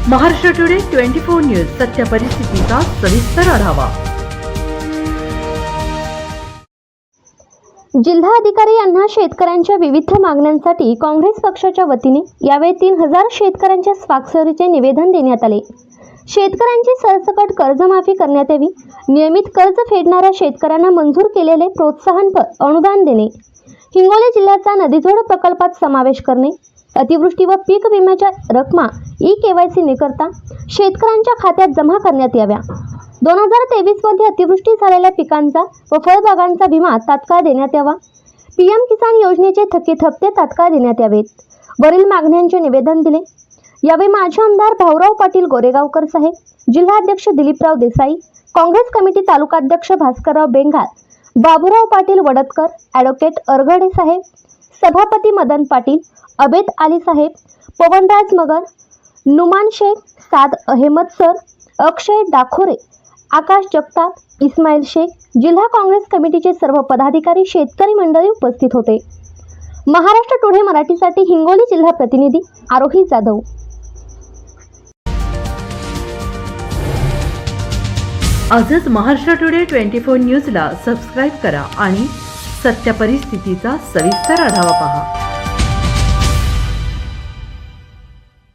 Maharashtra today 24 news सत्य परिस्थितीचा सविस्तर आढावा। जिल्हाधिकारी यांना शेतकऱ्यांच्या विविध मागण्यांसाठी काँग्रेस पक्षाच्या वतीने यावेळी 3000 शेतकऱ्यांच्या स्वाक्षरीचे निवेदन देण्यात आले। शेतकऱ्यांची सरसकट कर्जमाफी करण्यात यावी, नियमित कर्ज फेडणाऱ्या शेतकऱ्यांना मंजूर केलेले प्रोत्साहनपर अनुदान देणे, हिंगोली जिल्ह्याचा नदीजोड प्रकल्पात समावेश करणे, अतिवृष्टी व पीक विम्याच्या रकमा ई-केवायसी न करता शेतकऱ्यांच्या खात्यात जमा करण्यात याव्या। 2023 मध्ये अतिवृष्टी झालेल्या पिकांचा व फळबागांचा विमा तात्काळ देण्यात यावा। पीएम किसान योजनेचे थकीत हप्ते तात्काळ देण्यात यावेत। वरील मागण्यांचे निवेदन दिले। यावेळी माजी आमदार भाऊराव पाटील गोरेगावकर साहेब, जिल्हाध्यक्ष दिलीपराव देसाई, काँग्रेस कमिटी तालुकाध्यक्ष भास्करराव बेंगाल, बाबूराव पाटील वडतकर, ॲडव्होकेट अरगडे साहेब, सभापती मदन पाटील, अबेद आली साहेब, पवनराज मगर, नुमान शेख, साद अहमद सर, अक्षय डाखोरे, आकाश जगताप, इस्माईल शेख, जिल्हा काँग्रेस कमिटीचे सर्व पदाधिकारी, शेतकरी मंडळी उपस्थित होते। महाराष्ट्र टुडे मराठीसाठी हिंगोली जिल्हा प्रतिनिधी आरोही जाधव। आजच महाराष्ट्र टुडे 24 न्यूजला सबस्क्राईब करा आणि सत्य परिस्थितीचा सविस्तर आढावा पहा।